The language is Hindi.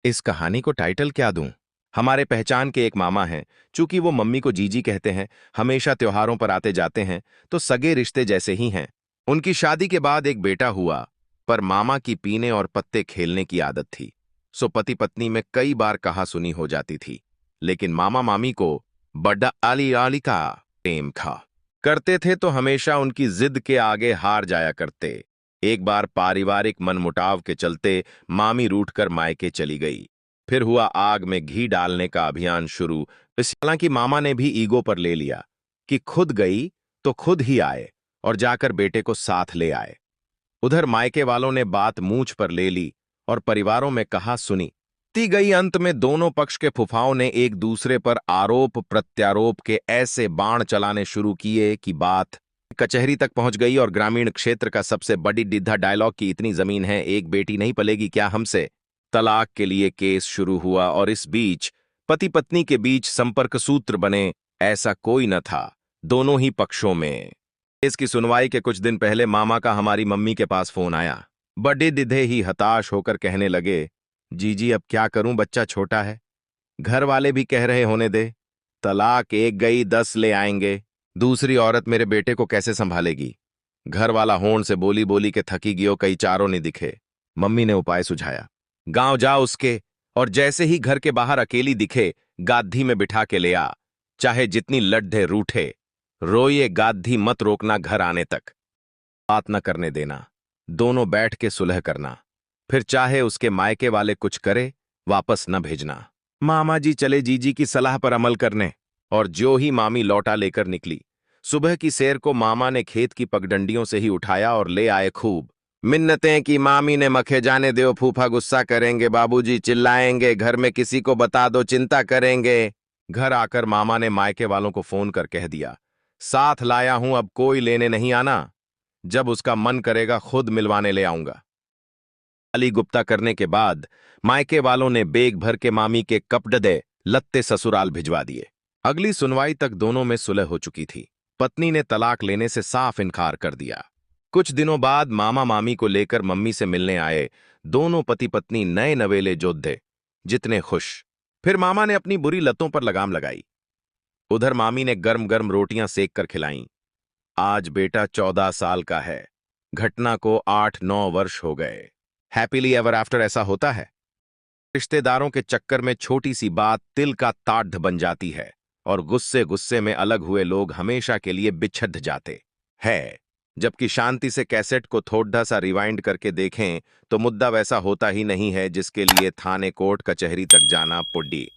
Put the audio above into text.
इस कहानी को टाइटल क्या दूं? हमारे पहचान के एक मामा हैं। चूंकि वो मम्मी को जीजी कहते हैं, हमेशा त्योहारों पर आते जाते हैं, तो सगे रिश्ते जैसे ही हैं। उनकी शादी के बाद एक बेटा हुआ, पर मामा की पीने और पत्ते खेलने की आदत थी। सो पति पत्नी में कई बार कहा सुनी हो जाती थी। लेकिन मामा मामी को बड्डा आली आली का प्रेम था। करते थे तो हमेशा उनकी जिद के आगे हार जाया करते। एक बार पारिवारिक मनमुटाव के चलते मामी रूठकर मायके चली गई। फिर हुआ आग में घी डालने का अभियान शुरू। हालांकि मामा ने भी ईगो पर ले लिया कि खुद गई तो खुद ही आए, और जाकर बेटे को साथ ले आए। उधर मायके वालों ने बात मूंछ पर ले ली और परिवारों में कहा सुनी ती गई। अंत में दोनों पक्ष के फुफाओं ने एक दूसरे पर आरोप प्रत्यारोप के ऐसे बाण चलाने शुरू किए कि बात कचहरी तक पहुंच गई। और ग्रामीण क्षेत्र का सबसे बड़ी डिद्धा डायलॉग की इतनी जमीन है, एक बेटी नहीं पलेगी क्या हमसे, तलाक के लिए केस शुरू हुआ। और इस बीच पति पत्नी के बीच संपर्क सूत्र बने, ऐसा कोई न था दोनों ही पक्षों में। केस की सुनवाई के कुछ दिन पहले मामा का हमारी मम्मी के पास फोन आया। बड़े दिधे ही हताश होकर कहने लगे, जीजी अब क्या करूं, बच्चा छोटा है, घर वाले भी कह रहे होने दे, तलाक एक गई 10 ले आएंगे, दूसरी औरत मेरे बेटे को कैसे संभालेगी। घर वाला होन से बोली बोली के थकी गियो, कई चारों नहीं दिखे। मम्मी ने उपाय सुझाया, गांव जा उसके, और जैसे ही घर के बाहर अकेली दिखे गाधी में बिठा के ले आ, चाहे जितनी लड्ढे रूठे, रोये गाधी मत रोकना घर आने तक, बात न करने देना, दोनों बैठ के सुलह करना, फिर चाहे उसके मायके वाले कुछ करे वापस न भेजना। मामा जी चले जीजी की सलाह पर अमल करने, और जो ही मामी लौटा लेकर निकली। सुबह की सैर को मामा ने खेत की पगडंडियों से ही उठाया और ले आए खूब मिन्नतें की मामी ने, मखे जाने दो फूफा गुस्सा करेंगे, बाबूजी चिल्लाएंगे, घर में किसी को बता दो चिंता करेंगे। घर आकर मामा ने मायके वालों को फोन कर कह दिया, साथ लाया हूं, अब कोई लेने नहीं आना, जब उसका मन करेगा खुद मिलवाने ले आऊंगा। अली गुप्ता करने के बाद मायके वालों ने बेग भर के मामी के कपड़े लत्ते ससुराल भिजवा दिए। अगली सुनवाई तक दोनों में सुलह हो चुकी थी। पत्नी ने तलाक लेने से साफ इनकार कर दिया। कुछ दिनों बाद मामा मामी को लेकर मम्मी से मिलने आए। दोनों पति पत्नी नए नवेले जोधे, जितने खुश। फिर मामा ने अपनी बुरी लतों पर लगाम लगाई। उधर मामी ने गर्म गर्म रोटियां सेक कर खिलाईं। आज बेटा 14 साल का है, घटना को 8-9 वर्ष हो गए। हैप्पीली एवर आफ्टर ऐसा होता है। रिश्तेदारों के चक्कर में छोटी सी बात तिल का ताड़ बन जाती है, और गुस्से गुस्से में अलग हुए लोग हमेशा के लिए बिछड़ जाते हैं। जबकि शांति से कैसेट को थोड़ा सा रिवाइंड करके देखें तो मुद्दा वैसा होता ही नहीं है जिसके लिए थाने कोर्ट कचहरी तक जाना पड़ी।